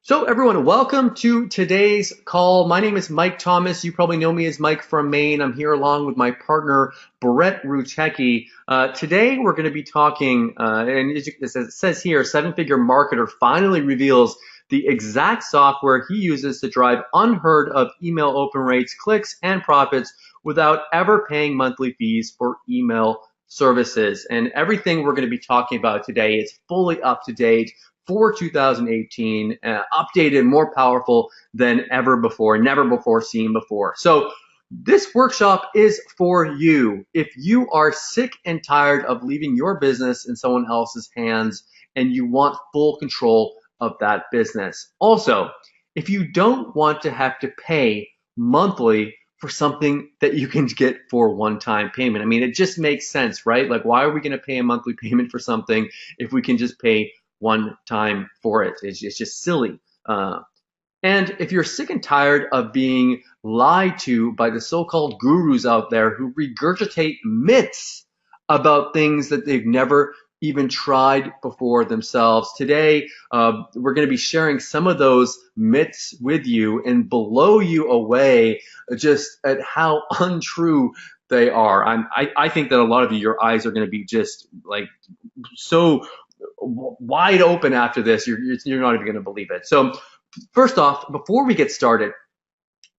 So everyone, welcome to today's call. My name is Mike Thomas. You probably know me as Mike from Maine. I'm here along with my partner, Brett Rutecki. Today we're going to be talking, and as it says here, seven-figure marketer finally reveals the exact software he uses to drive unheard of email open rates, clicks, and profits without ever paying monthly fees for email services. And everything we're going to be talking about today is fully up to date for 2018, updated, more powerful than ever before, never before seen before. So this workshop is for you. If you are sick and tired of leaving your business in someone else's hands and you want full control of that business. Also, if you don't want to have to pay monthly for something that you can get for one-time payment. I mean, it just makes sense, right? Like, why are we going to pay a monthly payment for something if we can just pay one time for it? It's just silly. And if you're sick and tired of being lied to by the so-called gurus out there who regurgitate myths about things that they've never even tried before themselves, today we're going to be sharing some of those myths with you and blow you away just at how untrue they are. I think that a lot of you, your eyes are going to be just like so wide open after this. You're not even going to believe it. So first off, before we get started,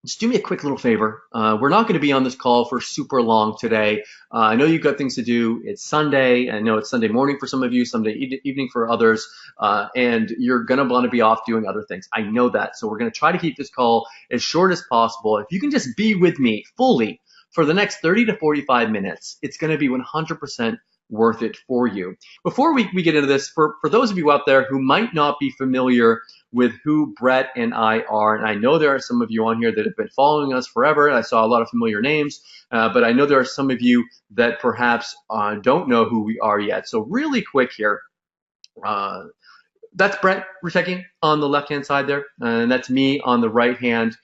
just do me a quick little favor. We're not going to be on this call for super long today. I know you've got things to do. It's Sunday. I know it's Sunday morning for some of you, Sunday evening for others, and you're going to want to be off doing other things. I know that. So we're going to try to keep this call as short as possible. If you can just be with me fully for the next 30 to 45 minutes, it's going to be 100% worth it for you. Before we get into this, for those of you out there who might not be familiar with who Brett and I are, and I know there are some of you on here that have been following us forever. I saw a lot of familiar names, but I know there are some of you that perhaps don't know who we are yet. So really quick here, that's Brett Rutecki on the left-hand side there, and that's me on the right-hand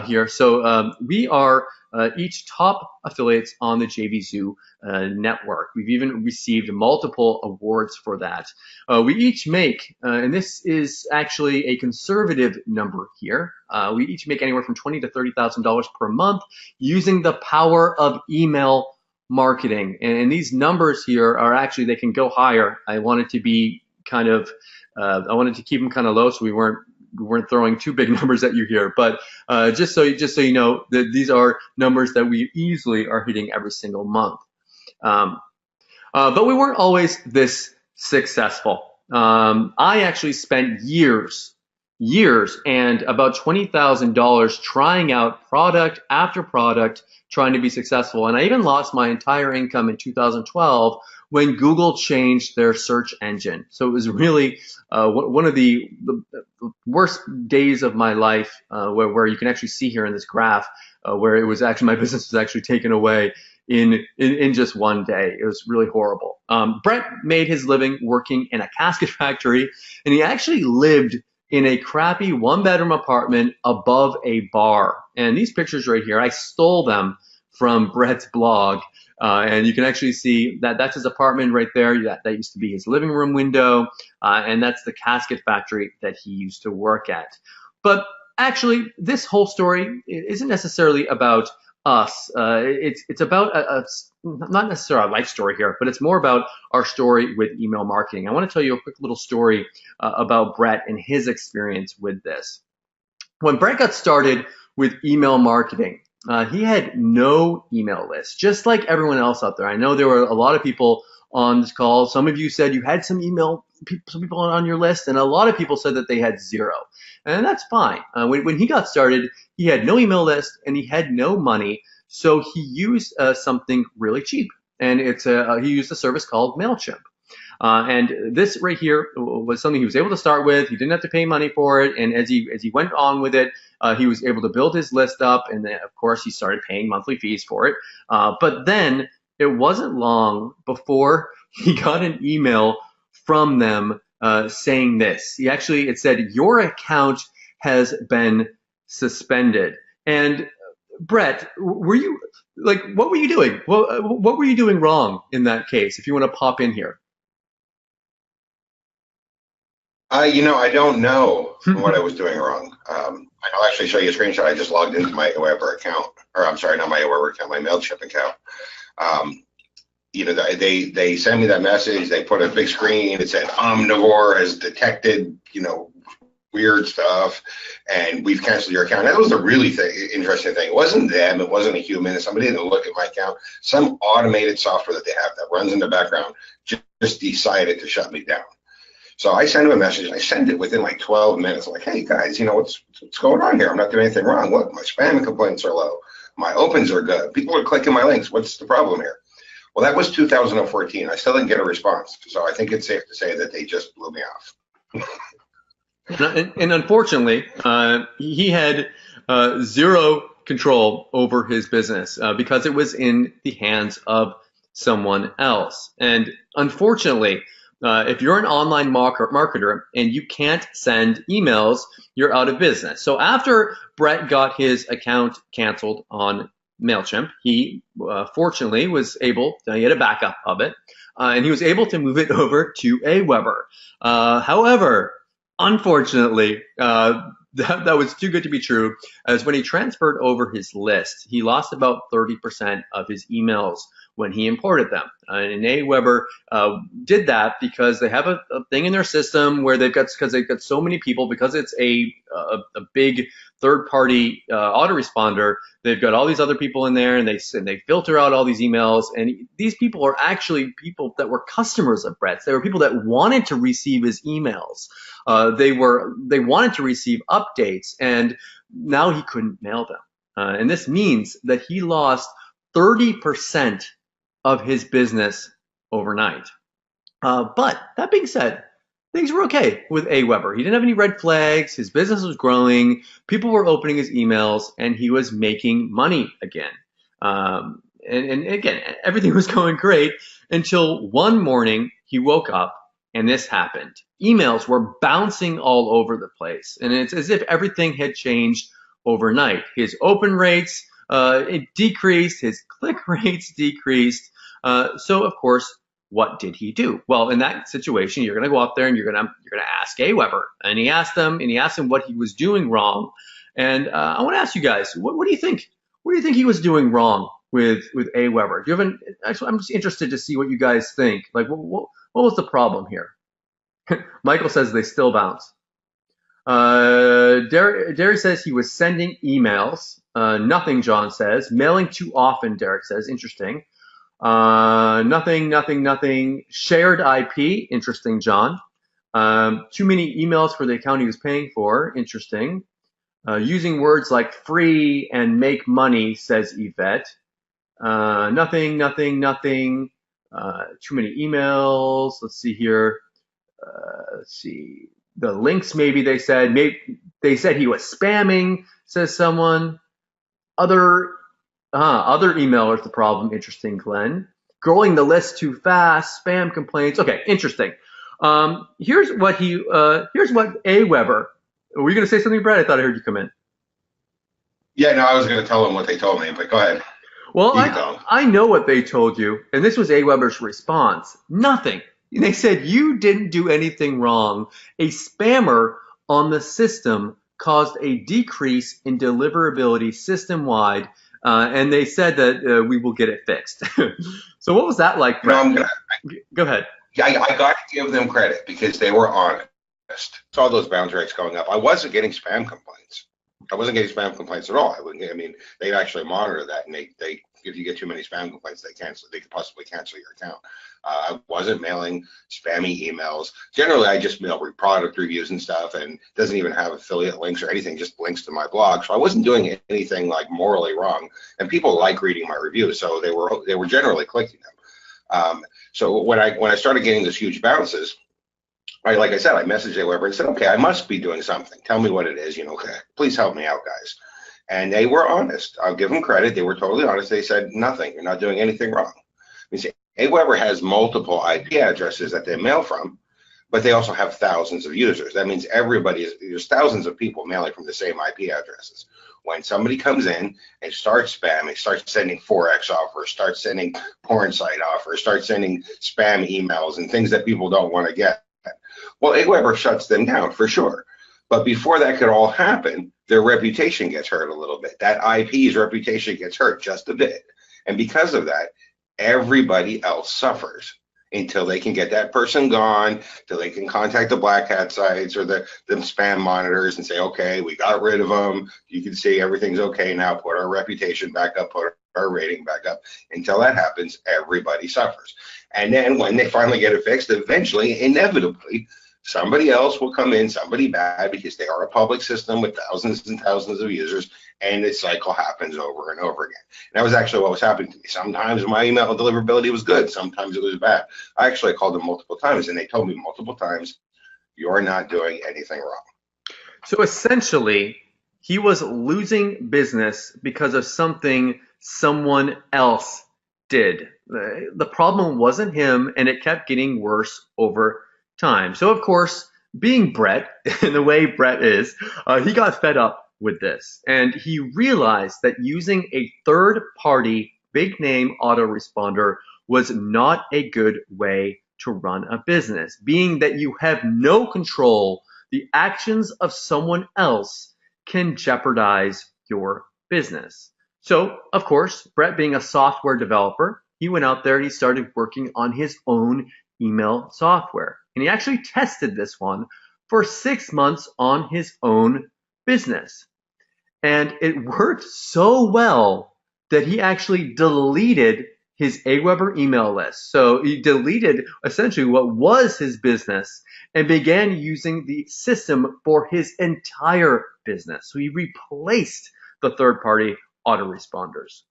here. So we are each top affiliates on the JVZoo network. We've even received multiple awards for that. We each make, and this is actually a conservative number here, we each make anywhere from $20,000 to $30,000 per month using the power of email marketing. And these numbers here are actually, they can go higher. I wanted to be kind of, I wanted to keep them kind of low so we weren't throwing too big numbers at you here, but just so you know that these are numbers that we easily are hitting every single month. But we weren't always this successful. I actually spent years and about $20,000 trying out product after product, trying to be successful. And I even lost my entire income in 2012 when Google changed their search engine. So it was really one of the worst days of my life, where you can actually see here in this graph, where it was actually, my business was actually taken away in just one day. It was really horrible. Brett made his living working in a casket factory, and he actually lived in a crappy one-bedroom apartment above a bar. And these pictures right here, I stole them from Brett's blog. And you can actually see that that's his apartment right there. That used to be his living room window. And that's the casket factory that he used to work at. But actually, this whole story isn't necessarily about us. It's about not necessarily a life story here, but it's more about our story with email marketing. I want to tell you a quick little story about Brett and his experience with this. When Brett got started with email marketing, he had no email list, just like everyone else out there. I know there were a lot of people on this call. Some of you said you had some people on your list, and a lot of people said that they had zero. And that's fine. When he got started, he had no email list and he had no money, so he used something really cheap. And he used a service called MailChimp. And this right here was something he was able to start with. He didn't have to pay money for it. And as he went on with it, he was able to build his list up. And then, of course, he started paying monthly fees for it. But then it wasn't long before he got an email from them saying this. It said, "Your account has been suspended." And Brett, what were you doing? What were you doing wrong in that case? If you want to pop in here. I don't know what I was doing wrong. I'll actually show you a screenshot. I just logged into my Aweber account, or I'm sorry, not my Aweber account, my MailChimp account. They sent me that message. They put a big screen. It said Omnivore has detected, weird stuff, and we've canceled your account. That was the really interesting thing. It wasn't them. It wasn't a human. Somebody didn't look at my account. Some automated software that they have that runs in the background just decided to shut me down. So I sent him a message. I sent it within like 12 minutes. I'm like, hey guys, what's going on here? I'm not doing anything wrong. Look, my spam complaints are low. My opens are good. People are clicking my links. What's the problem here? Well, that was 2014. I still didn't get a response. So I think it's safe to say that they just blew me off. And unfortunately, he had zero control over his business because it was in the hands of someone else. And unfortunately, if you're an online marketer and you can't send emails, you're out of business. So after Brett got his account canceled on MailChimp, he fortunately was able, he had a backup of it, and he was able to move it over to Aweber. However, unfortunately, that was too good to be true, as when he transferred over his list, he lost about 30% of his emails when he imported them. And Aweber did that because they have a thing in their system where they've got so many people, because it's a big third-party autoresponder. They've got all these other people in there, and they filter out all these emails. And these people are actually people that were customers of Brett's. They were people that wanted to receive his emails. They wanted to receive updates, and now he couldn't mail them. And this means that he lost 30% of his business overnight. But that being said, things were okay with Aweber. He didn't have any red flags. His business was growing. People were opening his emails, and he was making money again. And again, everything was going great until one morning he woke up and this happened. Emails were bouncing all over the place, and it's as if everything had changed overnight. His open rates it decreased. His click rates decreased. So of course, what did he do? Well, in that situation, you're going to go out there and you're going to ask Aweber, and he asked him what he was doing wrong. And I want to ask you guys, what do you think? What do you think he was doing wrong with Aweber? Do you have actually, I'm just interested to see what you guys think. Like, what was the problem here? Michael says they still bounce. Derek says he was sending emails. Nothing, John says. Mailing too often, Derek says. Interesting. Nothing. Shared IP. Interesting, John. Too many emails for the account he was paying for. Interesting. Using words like free and make money, says Yvette. Nothing. Too many emails. Let's see here. Let's see. The links, maybe they said he was spamming, says someone. Other emailers, the problem. Interesting, Glenn. Growing the list too fast, spam complaints. Okay, interesting. Here's what Aweber. Were you going to say something, Brad? I thought I heard you come in. Yeah, no, I was going to tell them what they told me, but go ahead. Well, I know what they told you, and this was Aweber's response. Nothing. They said you didn't do anything wrong. A spammer on the system caused a decrease in deliverability system-wide, and they said that we will get it fixed. So what was that like, Brett? Go ahead. Yeah, I got to give them credit because they were honest. Saw those bounce rates going up. I wasn't getting spam complaints. I wasn't getting spam complaints at all. They actually monitor that, and they if you get too many spam complaints, they could possibly cancel your account. I wasn't mailing spammy emails. Generally, I just mail product reviews and stuff, and doesn't even have affiliate links or anything, just links to my blog. So I wasn't doing anything like morally wrong, and people like reading my reviews, so they were generally clicking them. So when I started getting these huge bounces, like I said, I messaged Aweber and said, okay, I must be doing something. Tell me what it is. Please help me out, guys. And they were honest. I'll give them credit. They were totally honest. They said, nothing. You're not doing anything wrong. Aweber has multiple IP addresses that they mail from, but they also have thousands of users. That means there's thousands of people mailing from the same IP addresses. When somebody comes in and starts spamming, starts sending Forex offers, starts sending porn site offers, starts sending spam emails and things that people don't want to get, Well, Aweber shuts them down for sure. But before that could all happen, their reputation gets hurt a little bit. That IP's reputation gets hurt just a bit. And because of that, everybody else suffers until they can get that person gone, till they can contact the black hat sites or the spam monitors and say, okay, we got rid of them. You can see everything's okay now. Put our reputation back up, put our rating back up. Until that happens, everybody suffers. And then when they finally get it fixed, eventually, inevitably, somebody else will come in, somebody bad, because they are a public system with thousands and thousands of users, and the cycle happens over and over again. And that was actually what was happening to me. Sometimes my email deliverability was good, sometimes it was bad. I actually called them multiple times, and they told me multiple times, you're not doing anything wrong. So essentially, he was losing business because of something someone else did. The problem wasn't him, and it kept getting worse over time. So of course, being Brett, in the way Brett is, he got fed up with this, and he realized that using a third-party big name autoresponder was not a good way to run a business. Being that you have no control, the actions of someone else can jeopardize your business. So of course, Brett, being a software developer, he went out there and he started working on his own email software. And he actually tested this one for 6 months on his own business. And it worked so well that he actually deleted his Aweber email list. So he deleted essentially what was his business and began using the system for his entire business. So he replaced the third-party autoresponders.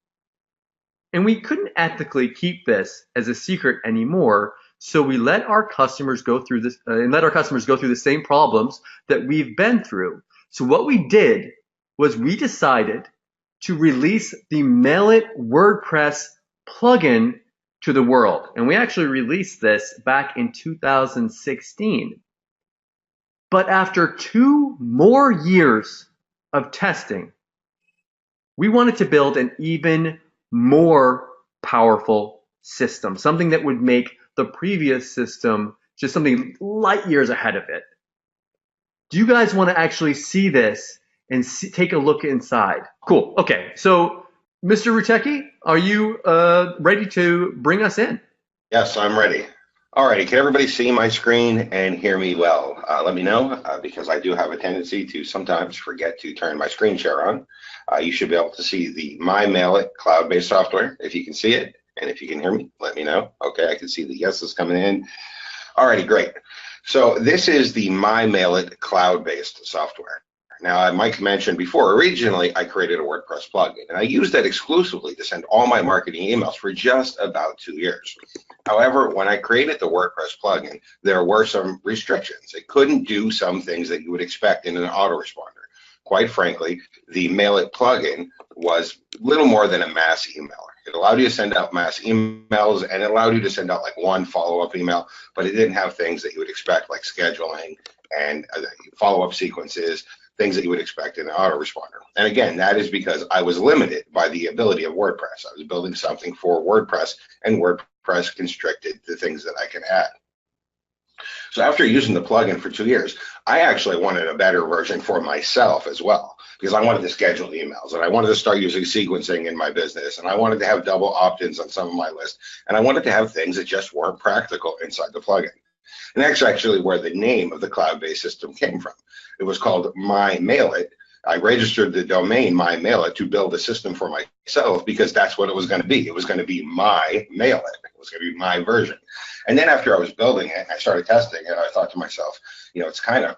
And we couldn't ethically keep this as a secret anymore. So we let our customers go through this and let our customers go through the same problems that we've been through. So what we did was we decided to release the Mailit WordPress plugin to the world. And we actually released this back in 2016. But after 2 more years of testing, we wanted to build an even more powerful system, something that would make the previous system just something light years ahead of it. Do you guys want to actually see this and take a look inside? Cool. Okay. So, Mr. Rutecki, are you ready to bring us in? Yes, I'm ready. Alrighty, can everybody see my screen and hear me well? Let me know, because I do have a tendency to sometimes forget to turn my screen share on. You should be able to see the myMailit cloud-based software, if you can see it. And if you can hear me, let me know. Okay, I can see the yeses coming in. Alrighty, great. So this is the myMailit cloud-based software. Now, Mike mentioned before, originally I created a WordPress plugin, and I used that exclusively to send all my marketing emails for just about 2 years. However, when I created the WordPress plugin, there were some restrictions. It couldn't do some things that you would expect in an autoresponder. Quite frankly, the Mailit plugin was little more than a mass emailer. It allowed you to send out mass emails, and it allowed you to send out like one follow-up email, but it didn't have things that you would expect like scheduling and follow-up sequences, things that you would expect in an autoresponder. And again, that is because I was limited by the ability of WordPress. I was building something for WordPress, and WordPress constricted the things that I can add. So after using the plugin for 2 years, I actually wanted a better version for myself as well, because I wanted to schedule emails, and I wanted to start using sequencing in my business, and I wanted to have double opt-ins on some of my lists, and I wanted to have things that just weren't practical inside the plugin. And that's actually where the name of the cloud-based system came from. It was called myMailit. I registered the domain myMailit to build a system for myself because that's what it was going to be. It was going to be myMailit. It was going to be my version. And then after I was building it, I started testing it. I thought to myself, you know, it's kind of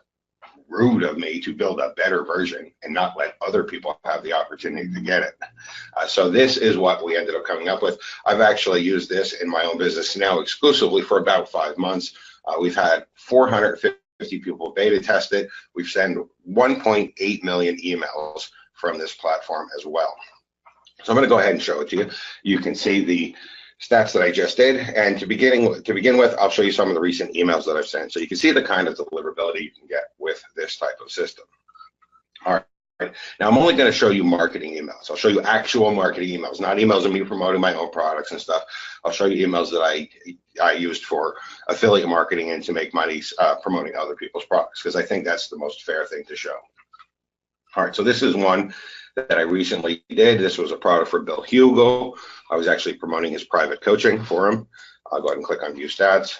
rude of me to build a better version and not let other people have the opportunity to get it. So this is what we ended up coming up with. I've actually used this in my own business now exclusively for about 5 months. We've had 450 people beta test it. We've sent 1.8 million emails from this platform as well. So I'm going to go ahead and show it to you. You can see the stats that I just did, and to begin with, I'll show you some of the recent emails that I've sent. So you can see the kind of deliverability you can get with this type of system. All Now I'm only going to show you marketing emails. I'll show you actual marketing emails, not emails of me promoting my own products and stuff. I'll show you emails that I used for affiliate marketing and to make money promoting other people's products, because I think that's the most fair thing to show. All right, so this is one that I recently did. This was a product for Bill Hugo. I was actually promoting his private coaching for him. I'll go ahead and click on View Stats.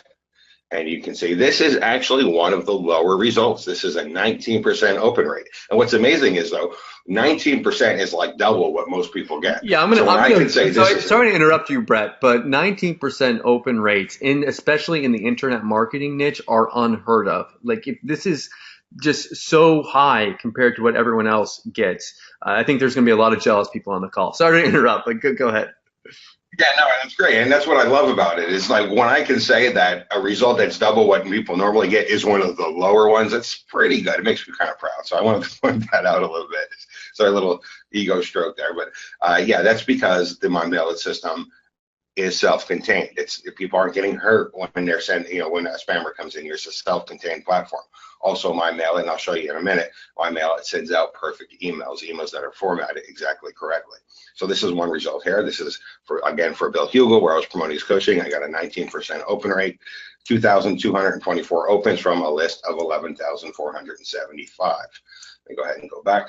And you can see this is actually one of the lower results. This is a 19% open rate. And what's amazing is, though, 19% is like double what most people get. Yeah, sorry to interrupt you, Brett, but 19% open rates, especially in the internet marketing niche, are unheard of. Like, if this is just so high compared to what everyone else gets, I think there's going to be a lot of jealous people on the call. Sorry to interrupt, but go ahead. Yeah, no, that's great. And that's what I love about it. It's like when I can say that a result that's double what people normally get is one of the lower ones, it's pretty good. It makes me kind of proud. So I wanted to point that out a little bit. So a little ego stroke there. But yeah, that's because the myMailit system is self-contained. People aren't getting hurt when they're sending, when a spammer comes in. It's a self-contained platform. Also, myMailit, and I'll show you in a minute, myMailit sends out perfect emails that are formatted exactly correctly. So this is one result here. This is for Bill Hugo, where I was promoting his coaching. I got a 19% open rate, 2,224 opens from a list of 11,475. Let me go ahead and go back.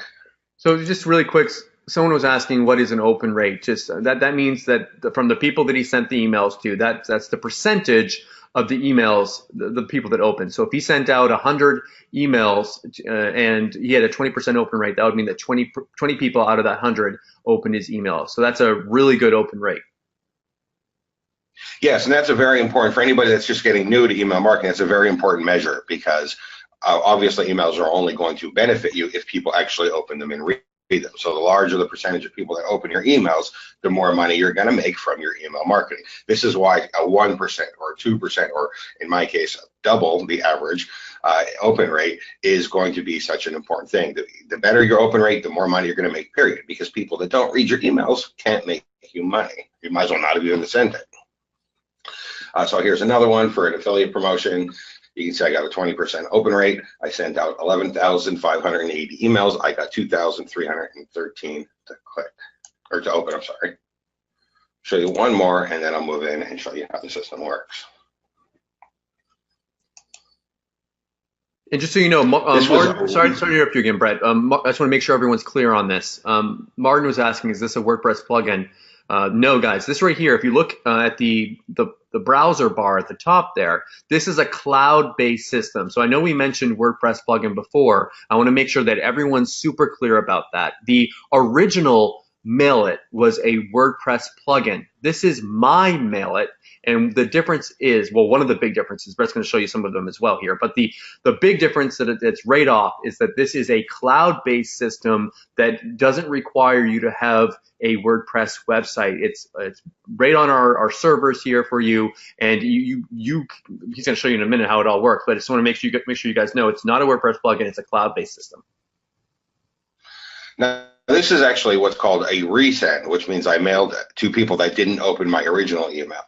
So just really quick, someone was asking what is an open rate. Just that means that from the people that he sent the emails to, that's the percentage of the emails, the people that opened. So if he sent out 100 emails and he had a 20% open rate, that would mean that 20 people out of that 100 opened his email. So that's a really good open rate. Yes, and that's a very important, for anybody that's just getting new to email marketing, that's a very important measure, because obviously emails are only going to benefit you if people actually open them and read them. So the larger the percentage of people that open your emails, the more money you're going to make from your email marketing. This is why a 1% or 2%, or in my case, double the average open rate is going to be such an important thing. The better your open rate, the more money you're going to make, period, because people that don't read your emails can't make you money. You might as well not have even sent it. So here's another one for an affiliate promotion. You can see I got a 20% open rate. I sent out 11,580 emails. I got 2,313 to click, or to open, I'm sorry. Show you one more, and then I'll move in and show you how the system works. And just so you know, Martin, sorry to interrupt you again, Brett. I just want to make sure everyone's clear on this. Martin was asking, is this a WordPress plugin? No, guys, this right here, if you look at the browser bar at the top there, this is a cloud-based system. So I know we mentioned WordPress plugin before. I want to make sure that everyone's super clear about that. The original Mailit was a WordPress plugin. This is myMailit, and the difference is, well, one of the big differences, Brett's going to show you some of them as well here, but the big difference that it's right off is that this is a cloud-based system that doesn't require you to have a WordPress website. It's right on our servers here for you, and he's going to show you in a minute how it all works, but I just want to make sure you guys know it's not a WordPress plugin, it's a cloud-based system. Now, this is actually what's called a resend, which means I mailed it to people that didn't open my original email.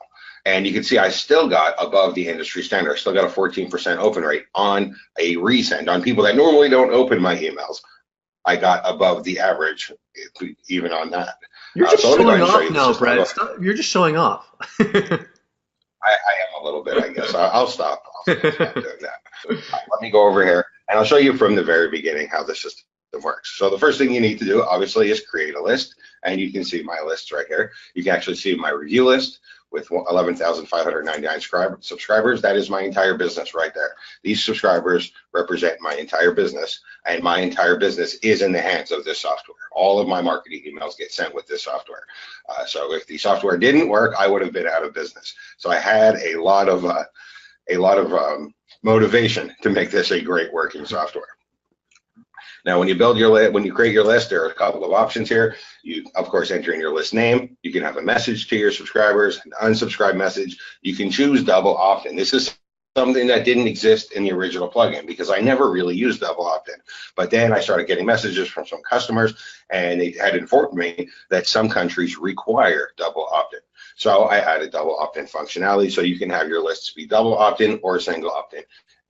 And you can see I still got above the industry standard. I still got a 14% open rate on a resend. On people that normally don't open my emails, I got above the average even on that. You're just showing off now, Brett. You're just showing off. I am a little bit, I guess. I'll stop. I'll stop doing that. Let me go over here, and I'll show you from the very beginning how the system works. So the first thing you need to do, obviously, is create a list, and you can see my lists right here. You can actually see my review list with 11,599 subscribers. That is my entire business right there. These subscribers represent my entire business, and my entire business is in the hands of this software. All of my marketing emails get sent with this software. So if the software didn't work, I would have been out of business. So I had a lot of motivation to make this a great working software. Now, when you create your list, there are a couple of options here. You, of course, enter in your list name. You can have a message to your subscribers, an unsubscribe message. You can choose double opt-in. This is something that didn't exist in the original plugin because I never really used double opt-in. But then I started getting messages from some customers, and they had informed me that some countries require double opt-in. So I added double opt-in functionality, so you can have your lists be double opt-in or single opt-in.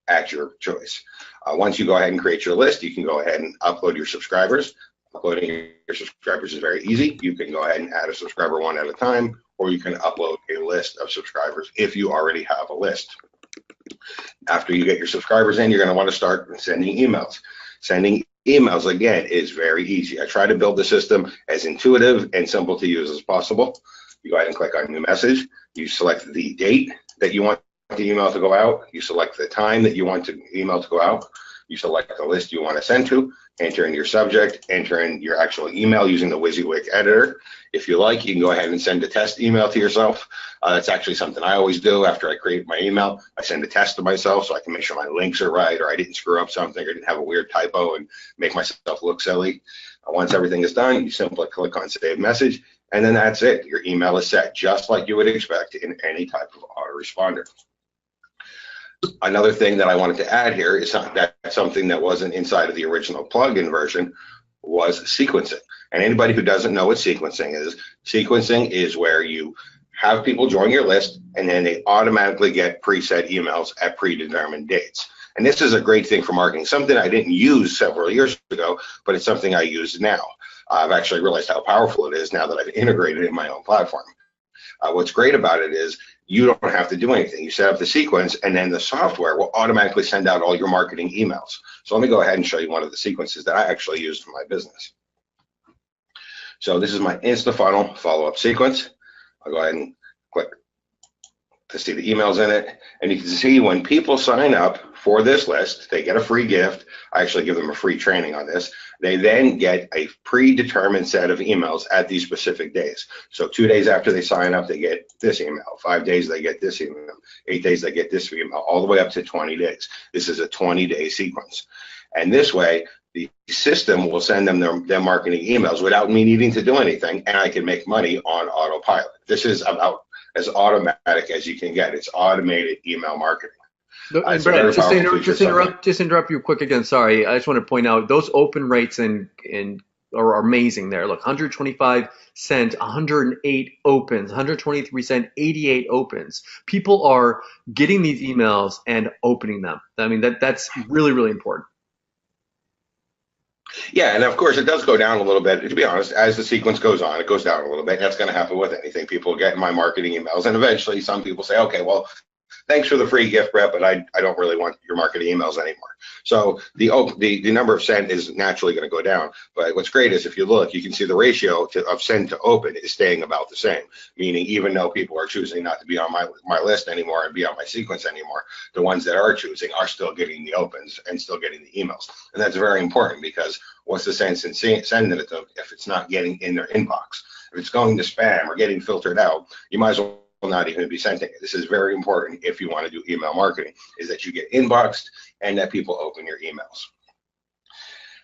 at your choice. Once you go ahead and create your list, you can go ahead and upload your subscribers. Uploading your subscribers is very easy. You can go ahead and add a subscriber one at a time, or you can upload a list of subscribers if you already have a list. After you get your subscribers in, you're going to want to start sending emails. Sending emails, again, is very easy. I try to build the system as intuitive and simple to use as possible. You go ahead and click on New Message. You select the date that you want the email to go out. You select the time that you want the email to go out. You select the list you want to send to, enter in your subject, enter in your actual email using the WYSIWYG editor. If you like, you can go ahead and send a test email to yourself. That's actually something I always do after I create my email. I send a test to myself so I can make sure my links are right, or I didn't screw up something, or didn't have a weird typo and make myself look silly. Once everything is done, you simply click on Save Message, and then that's it. Your email is set, just like you would expect in any type of autoresponder. Another thing that I wanted to add here is that something that wasn't inside of the original plugin version was sequencing. And anybody who doesn't know what sequencing is where you have people join your list and then they automatically get preset emails at predetermined dates. And this is a great thing for marketing, something I didn't use several years ago, but it's something I use now. I've actually realized how powerful it is now that I've integrated it in my own platform. What's great about it is you don't have to do anything. You set up the sequence, and then the software will automatically send out all your marketing emails. So let me go ahead and show you one of the sequences that I actually use for my business. So this is my InstaFunnel follow-up sequence. I'll go ahead and click to see the emails in it. And you can see when people sign up for this list, they get a free gift. I actually give them a free training on this. They then get a predetermined set of emails at these specific days. So 2 days after they sign up, they get this email. 5 days, they get this email. 8 days, they get this email, all the way up to 20 days. This is a 20-day sequence. And this way, the system will send them their marketing emails without me needing to do anything, and I can make money on autopilot. This is about as automatic as you can get. It's automated email marketing. And Brad, just interrupt you quick again. Sorry, I just want to point out those open rates are amazing there. Look, 125 cent, 108 opens, 123 cent, 88 opens. People are getting these emails and opening them. I mean, that's really, really important. Yeah, and of course it does go down a little bit. To be honest, as the sequence goes on, it goes down a little bit. That's going to happen with anything. People get my marketing emails, and eventually some people say, okay, well, thanks for the free gift, Brett, but I don't really want your marketing emails anymore. So the number of sent is naturally going to go down. But what's great is if you look, you can see the ratio of send to open is staying about the same, meaning even though people are choosing not to be on my list anymore and be on my sequence anymore, the ones that are choosing are still getting the opens and still getting the emails. And that's very important, because what's the sense in sending it to them if it's not getting in their inbox? If it's going to spam or getting filtered out, you might as well not even be sending it. This is very important if you want to do email marketing, is that you get inboxed and that people open your emails.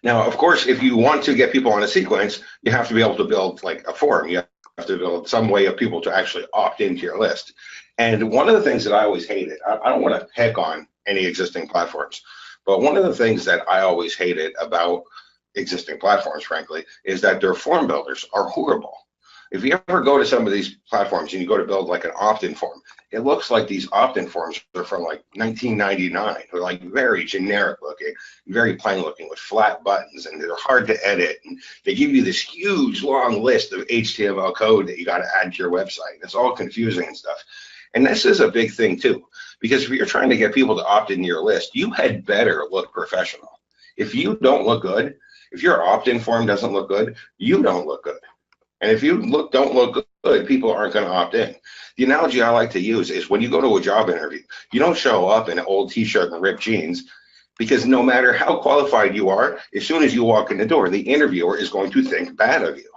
Now, of course, if you want to get people on a sequence, you have to be able to build like a form. You have to build some way of people to actually opt into your list. And one of the things that I always hated, I don't want to pick on any existing platforms, but one of the things that I always hated about existing platforms, frankly, is that their form builders are horrible. If you ever go to some of these platforms and you go to build like an opt-in form, it looks like these opt-in forms are from like 1999. They're like very generic looking, very plain looking with flat buttons, and they're hard to edit. And they give you this huge long list of HTML code that you got to add to your website. It's all confusing and stuff. And this is a big thing too, because if you're trying to get people to opt into your list, you had better look professional. If you don't look good, if your opt-in form doesn't look good, you don't look good. And if you don't look good, people aren't going to opt in. The analogy I like to use is when you go to a job interview, you don't show up in an old t-shirt and ripped jeans, because no matter how qualified you are, as soon as you walk in the door, the interviewer is going to think bad of you.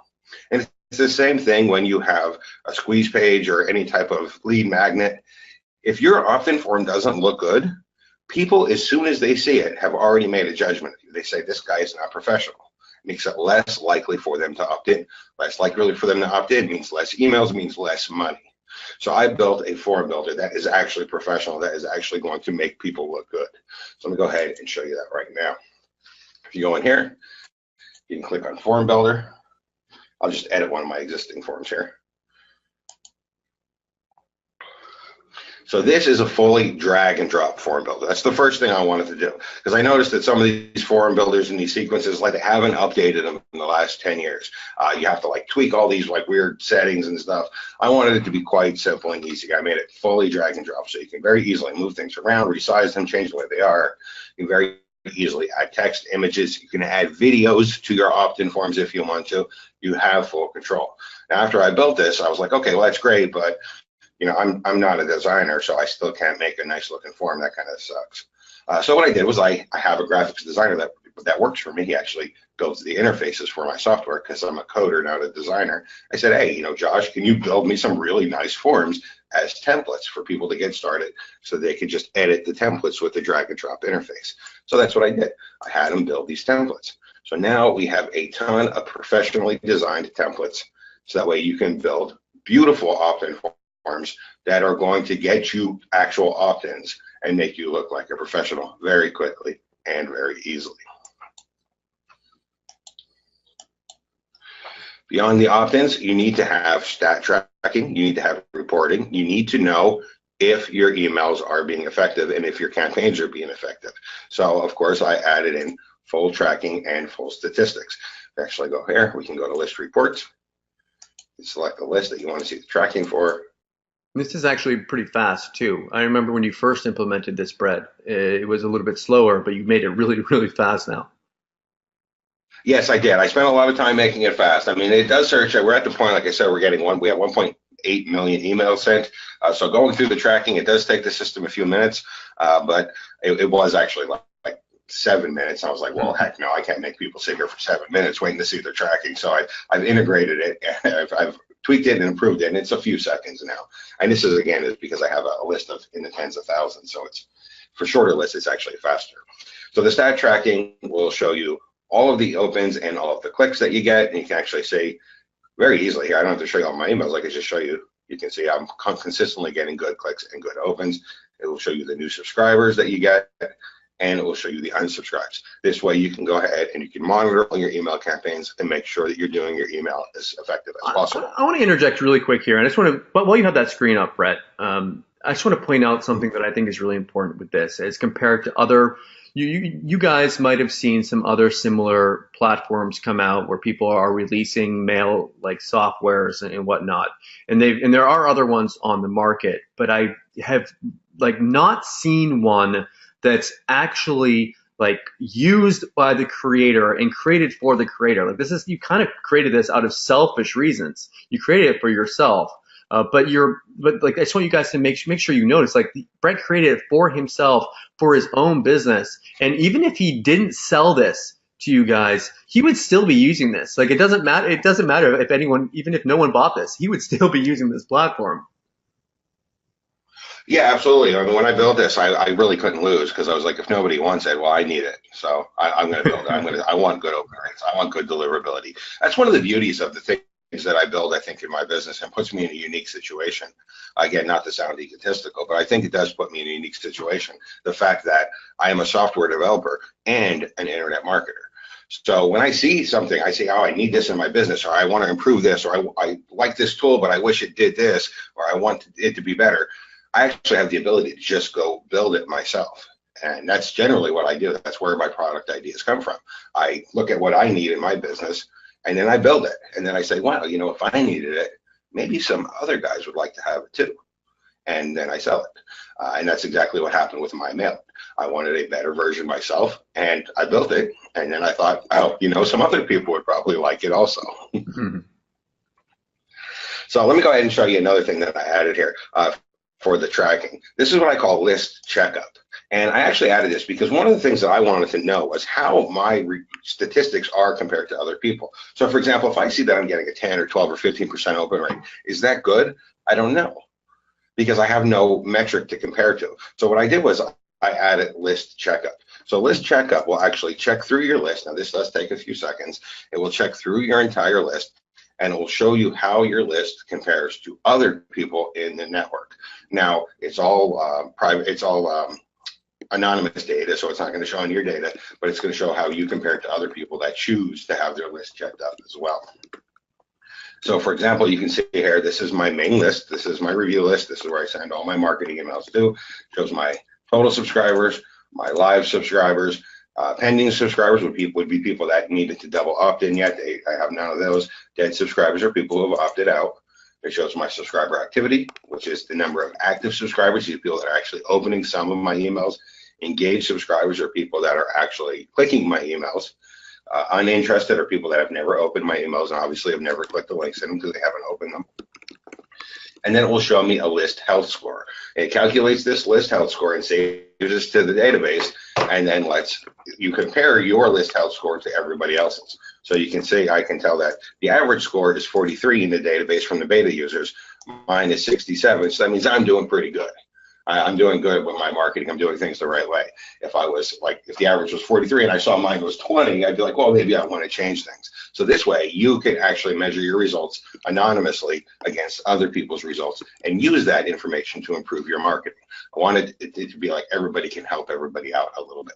And it's the same thing when you have a squeeze page or any type of lead magnet. If your opt-in form doesn't look good, people, as soon as they see it, have already made a judgment of you. They say, this guy is not professional. Makes it less likely for them to opt in. Less likely for them to opt in means less emails, means less money. So I built a form builder that is actually professional, that is actually going to make people look good. So let me go ahead and show you that right now. If you go in here, you can click on Form Builder. I'll just edit one of my existing forms here. So this is a fully drag and drop form builder. That's the first thing I wanted to do, because I noticed that some of these form builders and these sequences, like, they haven't updated them in the last 10 years. You have to like tweak all these like weird settings and stuff. I wanted it to be quite simple and easy. I made it fully drag and drop, so you can very easily move things around, resize them, change the way they are. You can very easily add text, images. You can add videos to your opt-in forms if you want to. You have full control. Now, after I built this, I was like, okay, well, that's great, but you know, I'm not a designer, so I still can't make a nice looking form. That kind of sucks. So what I did was I have a graphics designer that works for me. He actually builds the interfaces for my software because I'm a coder, not a designer. I said, hey, you know, Josh, can you build me some really nice forms as templates for people to get started so they could just edit the templates with the drag and drop interface? So that's what I did. I had him build these templates. So now we have a ton of professionally designed templates, so that way you can build beautiful opt-in forms that are going to get you actual opt-ins and make you look like a professional very quickly and very easily. Beyond the opt-ins, you need to have stat tracking, you need to have reporting, you need to know if your emails are being effective and if your campaigns are being effective. So of course I added in full tracking and full statistics. We actually go here, we can go to list reports, you select the list that you want to see the tracking for. This is actually pretty fast too. I remember when you first implemented this, Brett, it was a little bit slower, but you made it really, really fast now. Yes, I did. I spent a lot of time making it fast. I mean, it does search. We're at the point, like I said, we have 1.8 million emails sent. So going through the tracking, it does take the system a few minutes, but it was actually like 7 minutes. I was like, well, heck no, I can't make people sit here for 7 minutes waiting to see their tracking. So I've integrated it. I've tweaked it and improved it, and it's a few seconds now. And this is, again, is because I have a list of in the tens of thousands. So it's for shorter lists, it's actually faster. So the stat tracking will show you all of the opens and all of the clicks that you get. And you can actually see very easily here. I don't have to show you all my emails. I can just show you. You can see I'm consistently getting good clicks and good opens. It will show you the new subscribers that you get, and it will show you the unsubscribes. This way you can go ahead and you can monitor all your email campaigns and make sure that you're doing your email as effective as possible. I want to interject really quick here. And I just want to, but while you have that screen up, Brett, I just want to point out something that I think is really important with this as compared to other, you guys might have seen some other similar platforms come out where people are releasing mail like softwares and whatnot. And there are other ones on the market, but I have like not seen one that's actually like used by the creator and created for the creator. Like this is, you kind of created this out of selfish reasons. You created it for yourself, but like I just want you guys to make sure you notice, like Brett created it for himself, for his own business, and even if he didn't sell this to you guys, he would still be using this. Like it doesn't matter. It doesn't matter if anyone, even if no one bought this, he would still be using this platform. Yeah, absolutely. I mean, when I built this, I really couldn't lose because I was like, if nobody wants it, well, I need it. So I'm going to build it. I want good open rates. I want good deliverability. That's one of the beauties of the things that I build, I think, in my business, and puts me in a unique situation. Again, not to sound egotistical, but I think it does put me in a unique situation. The fact that I am a software developer and an internet marketer. So when I see something, I say, oh, I need this in my business, or I want to improve this, or I like this tool, but I wish it did this, or I want it to be better. I actually have the ability to just go build it myself. And that's generally what I do. That's where my product ideas come from. I look at what I need in my business, and then I build it. And then I say, wow, you know, if I needed it, maybe some other guys would like to have it too. And then I sell it. And that's exactly what happened with myMailit. I wanted a better version myself, and I built it. And then I thought, oh, you know, some other people would probably like it also. So let me go ahead and show you another thing that I added here. For the tracking. This is what I call list checkup. And I actually added this because one of the things that I wanted to know was how my statistics are compared to other people. So for example, if I see that I'm getting a 10 or 12 or 15% open rate, is that good? I don't know, because I have no metric to compare to. So what I did was I added list checkup. So list checkup will actually check through your list. Now this does take a few seconds. It will check through your entire list, and it will show you how your list compares to other people in the network. Now, it's all private, it's all anonymous data, so it's not going to show on your data, but it's going to show how you compare to other people that choose to have their list checked up as well. So for example, you can see here, this is my main list. This is my review list. This is where I send all my marketing emails to. Shows my total subscribers, my live subscribers, pending subscribers would be people that needed to double opt in yet. I have none of those. Dead subscribers are people who have opted out. It shows my subscriber activity, which is the number of active subscribers, these people that are actually opening some of my emails. Engaged subscribers are people that are actually clicking my emails. Uninterested are people that have never opened my emails and obviously have never clicked the links in them because they haven't opened them. And then it will show me a list health score. It calculates this list health score and saves this to the database, and then lets you compare your list health score to everybody else's. So you can see, I can tell that the average score is 43 in the database from the beta users. Mine is 67, so that means I'm doing pretty good. I'm doing good with my marketing. I'm doing things the right way. If the average was 43 and I saw mine was 20, I'd be like, well, maybe I want to change things. So this way, you can actually measure your results anonymously against other people's results and use that information to improve your marketing. I wanted it to be like everybody can help everybody out a little bit.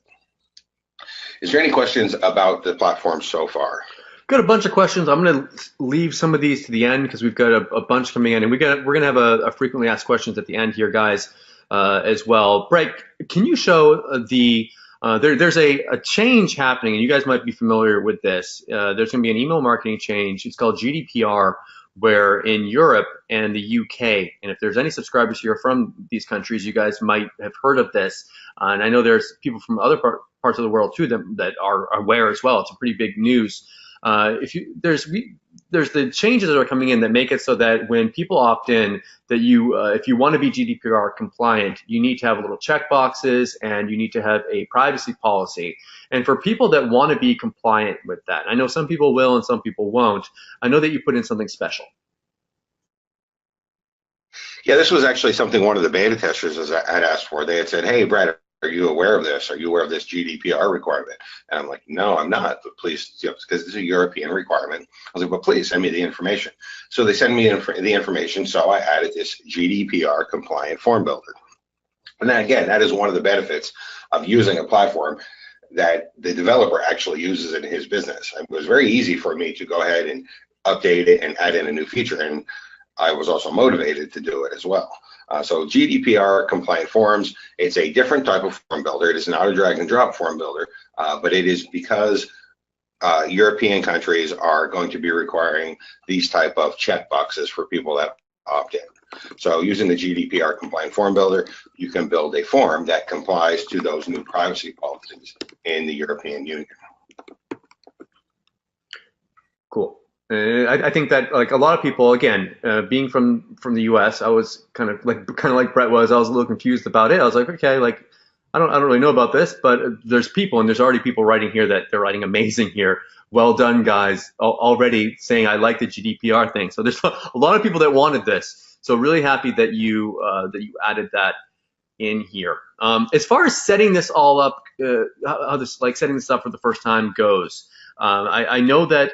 Is there any questions about the platform so far? Got a bunch of questions. I'm going to leave some of these to the end because we've got a bunch coming in, and we're going to have a frequently asked questions at the end here, guys, as well. Brett, can you show there's a change happening, and you guys might be familiar with this. There's going to be an email marketing change. It's called GDPR, where in Europe and the UK, and if there's any subscribers here from these countries, you guys might have heard of this. And I know there's people from other parts of the world too that are aware as well. It's a pretty big news. There's the changes that are coming in that make it so that when people opt in, that if you want to be GDPR compliant, you need to have little check boxes and you need to have a privacy policy. And for people that want to be compliant with that, I know some people will and some people won't. I know that you put in something special. Yeah, this was actually something one of the beta testers had asked for. They had said, hey, Brad, are you aware of this? Are you aware of this GDPR requirement? And I'm like, no, I'm not, but please, because it's a European requirement. I was like, but please send me the information. So they send me the information, so I added this GDPR Compliant Form Builder. And then again, that is one of the benefits of using a platform that the developer actually uses in his business. It was very easy for me to go ahead and update it and add in a new feature, and I was also motivated to do it as well. So GDPR Compliant Forms, it's a different type of form builder. It is not a drag and drop form builder, but it is because European countries are going to be requiring these type of check boxes for people that opt in. So using the GDPR Compliant Form Builder, you can build a form that complies to those new privacy policies in the European Union. Cool. I think that like a lot of people, again, being from the U.S., I was kind of like Brett was. I was a little confused about it. I was like, okay, like I don't really know about this, but there's people, and there's already people writing here that they're writing amazing here. Well done, guys, already saying I like the GDPR thing. So there's a lot of people that wanted this. So really happy that you added that in here. As far as setting this all up, how this like setting this up for the first time goes, I know that.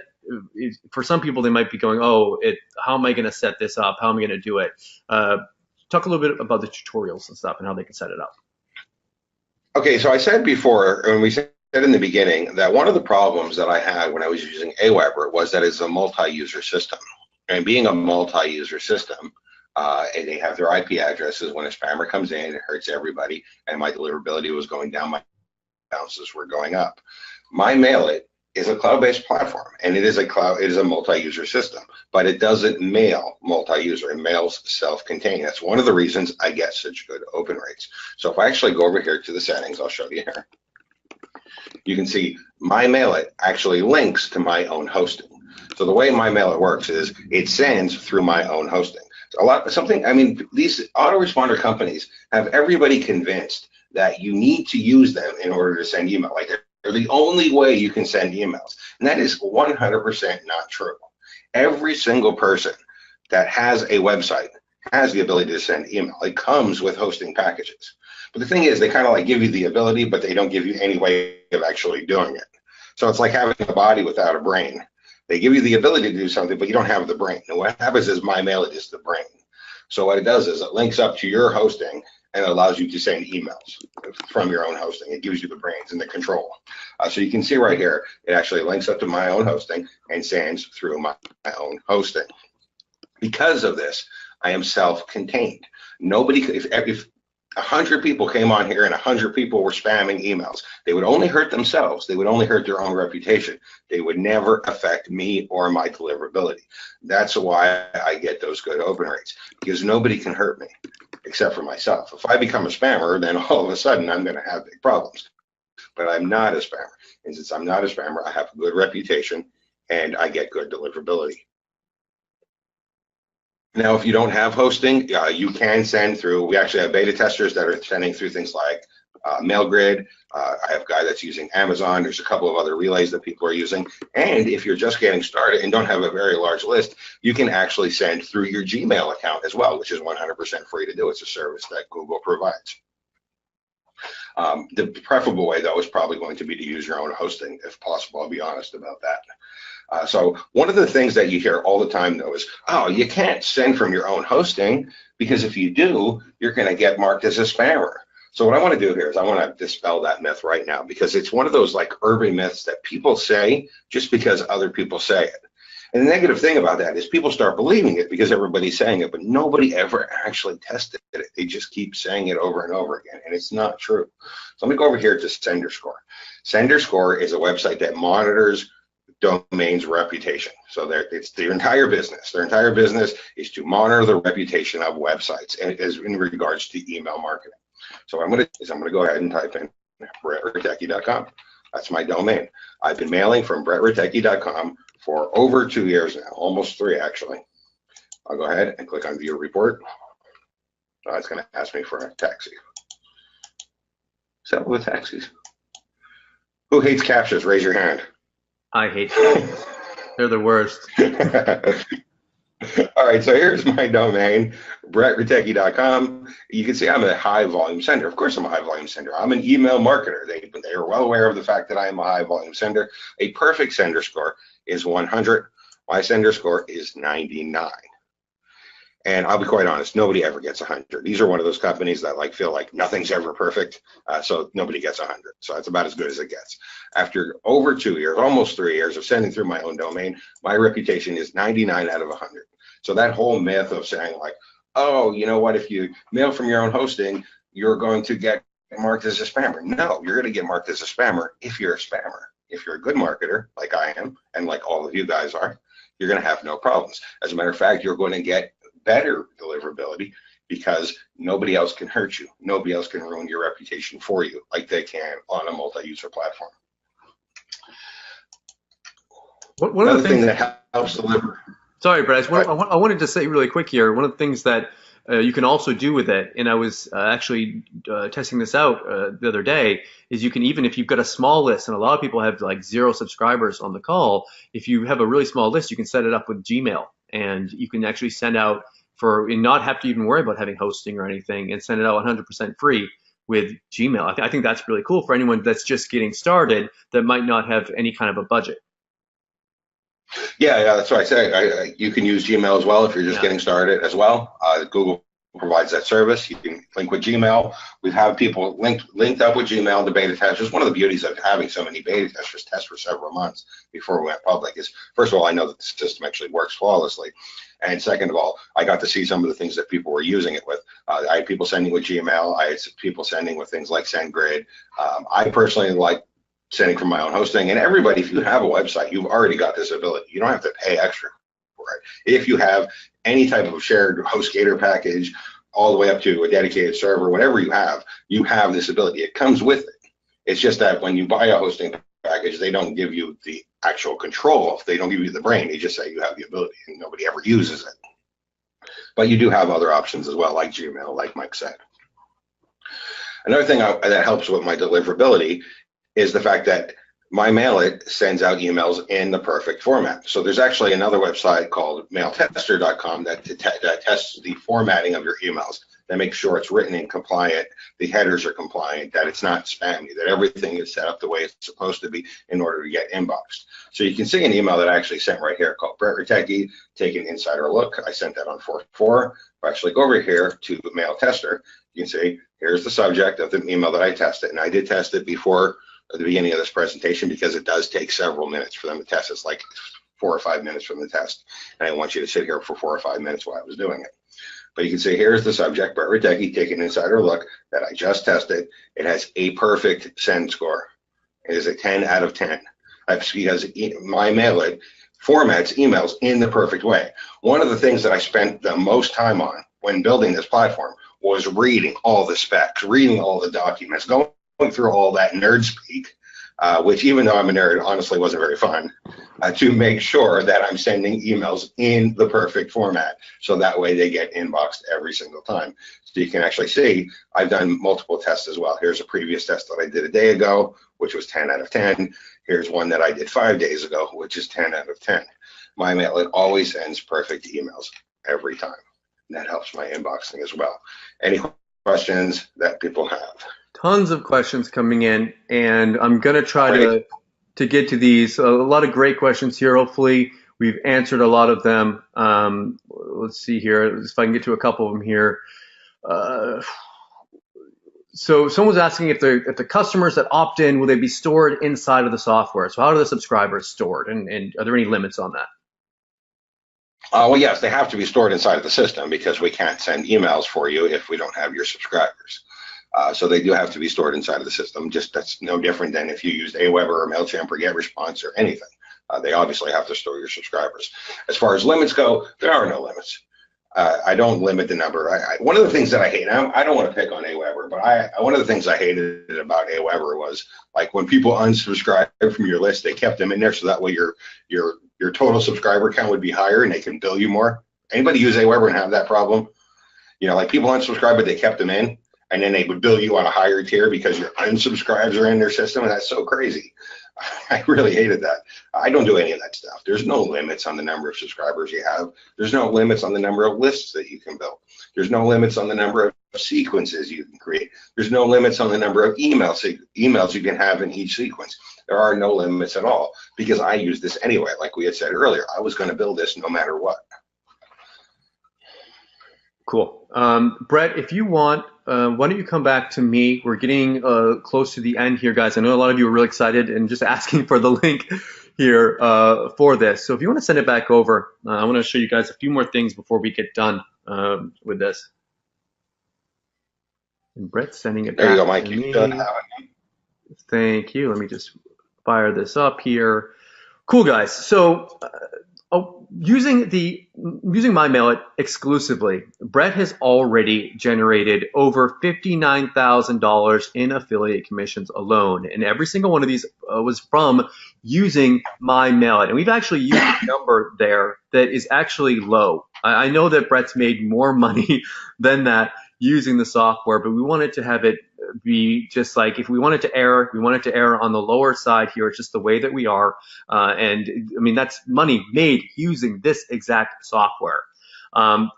For some people, they might be going, oh, how am I going to set this up? How am I going to do it? Talk a little bit about the tutorials and stuff and how they can set it up. Okay, so I said before, and we said in the beginning, that one of the problems that I had when I was using Aweber was that it's a multi-user system. And being a multi-user system, and they have their IP addresses. When a spammer comes in, it hurts everybody, and my deliverability was going down, my bounces were going up. myMailit is a cloud-based platform, and it is a multi-user system, but it doesn't mail multi-user. It mails self-contained. That's one of the reasons I get such good open rates. So if I actually go over here to the settings, I'll show you here. You can see myMailit actually links to my own hosting. So the way myMailit works is it sends through my own hosting. These autoresponder companies have everybody convinced that you need to use them in order to send email. Like they're the only way you can send emails. And that is 100% not true. Every single person that has a website has the ability to send email. It comes with hosting packages. But the thing is, they kind of like give you the ability, but they don't give you any way of actually doing it. So it's like having a body without a brain. They give you the ability to do something, but you don't have the brain. And what happens is myMailit is the brain. So what it does is it links up to your hosting and it allows you to send emails from your own hosting. It gives you the brains and the control. So you can see right here, it actually links up to my own hosting and sends through my own hosting. Because of this, I am self-contained. Nobody, if 100 people came on here and 100 people were spamming emails, they would only hurt themselves. They would only hurt their own reputation. They would never affect me or my deliverability. That's why I get those good open rates, because nobody can hurt me except for myself. If I become a spammer, then all of a sudden I'm going to have big problems. But I'm not a spammer. And since I'm not a spammer, I have a good reputation and I get good deliverability. Now, if you don't have hosting, you can send through. We actually have beta testers that are sending through things like MailGrid. I have a guy that's using Amazon. There's a couple of other relays that people are using. And if you're just getting started and don't have a very large list, you can actually send through your Gmail account as well, which is 100% free to do. It's a service that Google provides. The preferable way, though, is probably going to be to use your own hosting, if possible. I'll be honest about that. So one of the things that you hear all the time, though, is, oh, you can't send from your own hosting, because if you do, you're going to get marked as a spammer. So what I want to do here is I want to dispel that myth right now, because it's one of those like urban myths that people say just because other people say it. And the negative thing about that is people start believing it because everybody's saying it, but nobody ever actually tested it. They just keep saying it over and over again, and it's not true. So let me go over here to SenderScore. SenderScore is a website that monitors domain's reputation. So it's their entire business. Their entire business is to monitor the reputation of websites, and as in regards to email marketing. So what I'm going to go ahead and type in brettritecki.com. That's my domain. I've been mailing from brettritecki.com for over 2 years now, almost 3 actually. I'll go ahead and click on View Report. It's going to ask me for a taxi. Settle with taxis. Who hates captchas? Raise your hand. I hate captchas. They're the worst. All right, so here's my domain, brettritecki.com. You can see I'm a high volume sender. Of course I'm a high volume sender. I'm an email marketer. They are well aware of the fact that I am a high volume sender. A perfect sender score is 100. My sender score is 99. And I'll be quite honest, nobody ever gets 100. These are one of those companies that feel like nothing's ever perfect, so nobody gets 100. So that's about as good as it gets. After over 2 years, almost 3 years of sending through my own domain, my reputation is 99 out of 100. So that whole myth of saying like, oh, you know what, if you mail from your own hosting, you're going to get marked as a spammer. No, you're going to get marked as a spammer if you're a spammer. If you're a good marketer, like I am, and like all of you guys are, you're going to have no problems. As a matter of fact, you're going to get better deliverability because nobody else can hurt you. Nobody else can ruin your reputation for you like they can on a multi-user platform. One of the things that helps deliver. Sorry, Brad. I wanted to say really quick here, one of the things that you can also do with it, and I was actually testing this out the other day, is you can, even if you've got a small list, and a lot of people have like 0 subscribers on the call, if you have a really small list, you can set it up with Gmail, and you can actually send out and not have to even worry about having hosting or anything, and send it out 100% free with Gmail. I think that's really cool for anyone that's just getting started that might not have any kind of a budget. Yeah, that's what I say. You can use Gmail as well if you're just getting started as well. Google provides that service. You can link with Gmail. We've had people linked up with Gmail, the beta testers. One of the beauties of having so many beta testers test for several months before we went public is, first of all, I know that the system actually works flawlessly. And second of all, I got to see some of the things that people were using it with. I had people sending with Gmail. I had people sending with things like SendGrid. I personally like sending from my own hosting. And everybody, if you have a website, you've already got this ability. You don't have to pay extra for it. If you have any type of shared HostGator package, all the way up to a dedicated server, whatever you have this ability. It comes with it. It's just that when you buy a hosting package, they don't give you the actual control. They don't give you the brain. They just say you have the ability, and nobody ever uses it. But you do have other options as well, like Gmail, like Mike said. Another thing that helps with my deliverability is the fact that myMailit sends out emails in the perfect format. So there's actually another website called mailtester.com that tests the formatting of your emails, that makes sure it's written in compliant, the headers are compliant, that it's not spammy, that everything is set up the way it's supposed to be in order to get inboxed. So you can see an email that I actually sent right here called Brett Retecki, take an insider look. I sent that on 4/4. If I actually go over here to Mail Tester, you can see here's the subject of the email that I tested. And I did test it before at the beginning of this presentation because it does take several minutes for them to test. It's like 4 or 5 minutes from the test. And I want you to sit here for 4 or 5 minutes while I was doing it. But you can see here's the subject, Brett Retecki, take an insider look, that I just tested. It has a perfect send score. It is a 10 out of 10. That's because myMailit formats emails in the perfect way. One of the things that I spent the most time on when building this platform was reading all the specs, reading all the documents, going through all that nerd speak, which even though I'm a nerd, honestly wasn't very fun, to make sure that I'm sending emails in the perfect format. So that way they get inboxed every single time. So you can actually see I've done multiple tests as well. Here's a previous test that I did a day ago, which was 10 out of 10. Here's one that I did 5 days ago, which is 10 out of 10. myMailit always sends perfect emails every time. And that helps my inboxing as well. Any questions that people have? Tons of questions coming in, and I'm going to try to get to these. A lot of great questions here. Hopefully, we've answered a lot of them. Let's see here, if I can get to a couple of them here. So someone's asking if the customers that opt in, will they be stored inside of the software? So how are the subscribers stored, and are there any limits on that? Well, yes, they have to be stored inside of the system because we can't send emails for you if we don't have your subscribers. So they do have to be stored inside of the system. Just that's no different than if you used Aweber or MailChimp or GetResponse or anything. They obviously have to store your subscribers. As far as limits go, there are no limits. I don't limit the number. One of the things that I hate, I don't want to pick on Aweber, but one of the things I hated about Aweber was like when people unsubscribe from your list, they kept them in there so that way your total subscriber count would be higher and they can bill you more. Anybody use Aweber and have that problem? You know, like people unsubscribe, but they kept them in, and then they would bill you on a higher tier because your unsubscribes are in their system, and that's so crazy. I really hated that. I don't do any of that stuff. There's no limits on the number of subscribers you have. There's no limits on the number of lists that you can build. There's no limits on the number of sequences you can create. There's no limits on the number of emails you can have in each sequence. There are no limits at all because I use this anyway. Like we had said earlier, I was going to build this no matter what. Cool. Brett, if you want, why don't you come back to me? We're getting close to the end here, guys. I know a lot of you are really excited and just asking for the link here for this. So if you want to send it back over, I want to show you guys a few more things before we get done with this. And Brett's sending it back. There you go, Mike. You've done that. Thank you. Let me just fire this up here. Cool, guys. So using myMailit exclusively, Brett has already generated over $59,000 in affiliate commissions alone, and every single one of these was from using myMailit. And we've actually used a number there that is actually low. I know that Brett's made more money than that using the software, but we wanted to have it be just like, if we wanted to err, we wanted to err on the lower side here. It's just the way that we are. And I mean, that's money made using this exact software.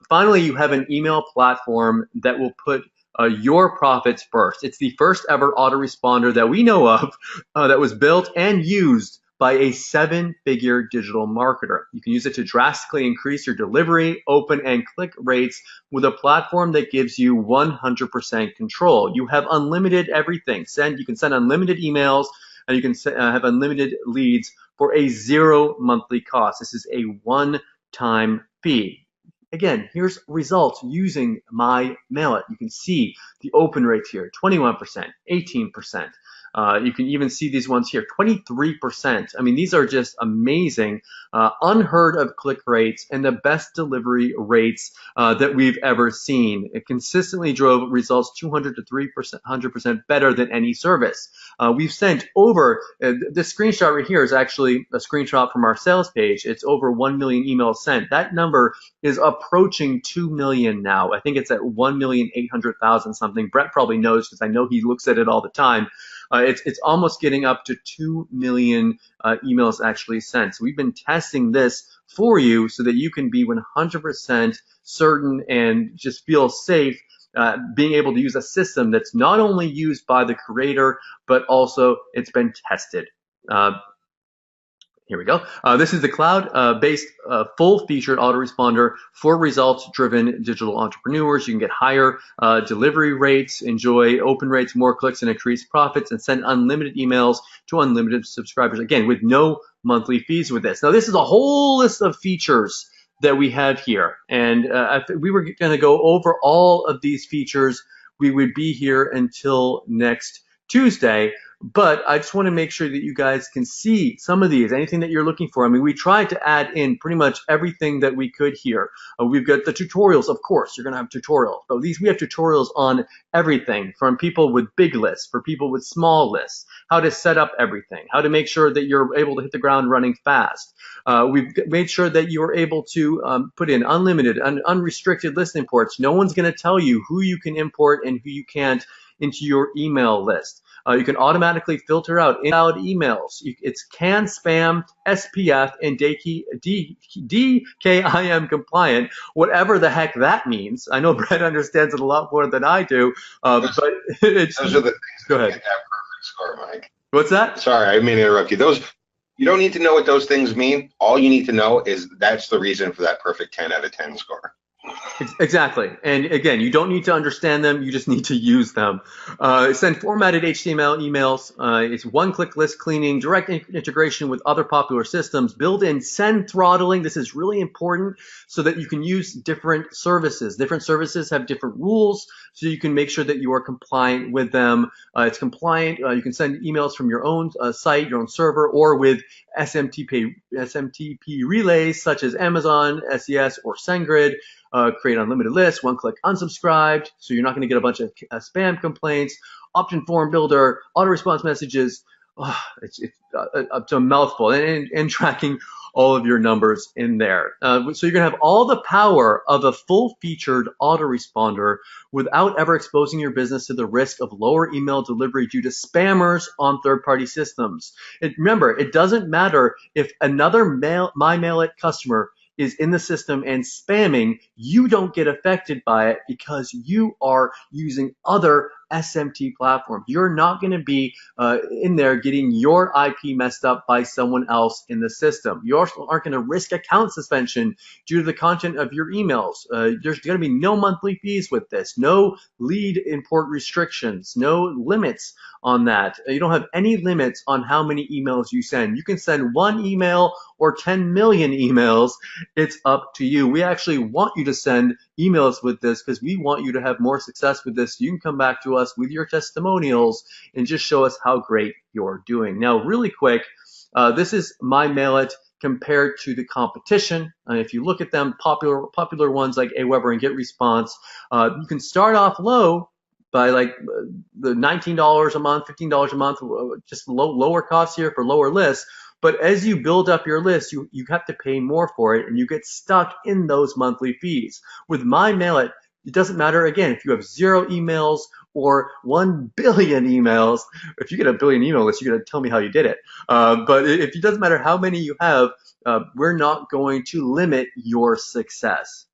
Finally, you have an email platform that will put your profits first. It's the first ever autoresponder that we know of that was built and used by a 7-figure digital marketer. You can use it to drastically increase your delivery, open, and click rates with a platform that gives you 100% control. You have unlimited everything. You can send unlimited emails, and you can have unlimited leads for a 0 monthly cost. This is a one-time fee. Again, here's results using myMailit. You can see the open rates here, 21%, 18%. You can even see these ones here, 23%. I mean, these are just amazing, unheard of click rates and the best delivery rates that we've ever seen. It consistently drove results 200 to 300% better than any service. We've sent over, this screenshot right here is actually a screenshot from our sales page. It's over 1 million emails sent. That number is approaching 2 million now. I think it's at 1,800,000 something. Brett probably knows because I know he looks at it all the time. It's almost getting up to 2 million emails actually sent. So we've been testing this for you so that you can be 100% certain and just feel safe being able to use a system that's not only used by the creator, but also it's been tested. Here we go. This is the cloud-based full-featured autoresponder for results-driven digital entrepreneurs. You can get higher delivery rates, enjoy open rates, more clicks, and increase profits, and send unlimited emails to unlimited subscribers. Again, with no monthly fees with this. Now, this is a whole list of features that we have here, and if we were going to go over all of these features, we would be here until next Tuesday. But I just want to make sure that you guys can see some of these, anything that you're looking for. I mean, we tried to add in pretty much everything that we could here. We've got the tutorials, of course, you're going to have tutorials. But we have tutorials on everything from people with big lists, for people with small lists, how to set up everything, how to make sure that you're able to hit the ground running fast. We've made sure that you are able to put in unlimited and unrestricted list imports. No one's going to tell you who you can import and who you can't into your email list. You can automatically filter out invalid emails. It's CAN, spam, SPF, and DKIM compliant, whatever the heck that means. I know Brett understands it a lot more than I do, but it's... Those are the things go that ahead. get that perfect score, Mike. What's that? Sorry, I didn't mean to interrupt you. You don't need to know what those things mean. All you need to know is that's the reason for that perfect 10 out of 10 score. Exactly. And again, you don't need to understand them. You just need to use them. Send formatted HTML emails. It's one-click list cleaning, direct integration with other popular systems, built-in send throttling. This is really important so that you can use different services. Different services have different rules, so you can make sure that you are compliant with them. It's compliant. You can send emails from your own site, your own server, or with SMTP relays such as Amazon, SES, or SendGrid. Create unlimited lists, one-click unsubscribed, so you're not going to get a bunch of spam complaints. Option form builder, auto response messages. Oh, it's up to a mouthful, and tracking all of your numbers in there. So you're going to have all the power of a full-featured autoresponder without ever exposing your business to the risk of lower email delivery due to spammers on third-party systems. Remember, it doesn't matter if another myMailit customer is in the system and spamming, you don't get affected by it because you are using other SMT platforms. You're not going to be in there getting your IP messed up by someone else in the system. You also aren't going to risk account suspension due to the content of your emails. There's going to be no monthly fees with this, no lead import restrictions, no limits on that. You don't have any limits on how many emails you send. You can send 1 email or 10 million emails. It's up to you. We actually want you to send emails with this because we want you to have more success with this. You can come back to us with your testimonials and just show us how great you're doing. Now, really quick, this is myMailit compared to the competition. If you look at them, popular ones like Aweber and GetResponse, you can start off low by like the $19 a month, $15 a month, just lower costs here for lower lists. But as you build up your list, you have to pay more for it, and you get stuck in those monthly fees. With myMailit, it doesn't matter, again, if you have 0 emails or 1 billion emails. If you get a billion email lists, you're going to tell me how you did it. But it doesn't matter how many you have, we're not going to limit your success.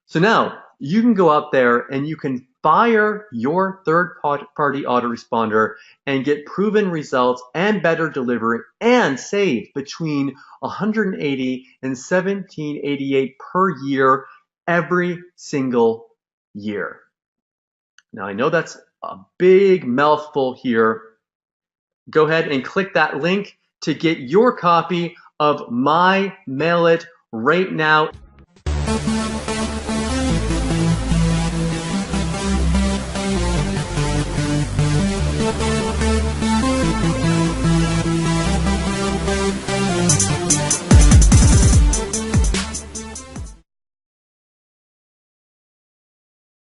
So now you can go out there and you can fire your third-party autoresponder and get proven results and better delivery and save between $180 and $1,788 per year every single year. Now I know that's a big mouthful here. Go ahead and click that link to get your copy of myMailit right now.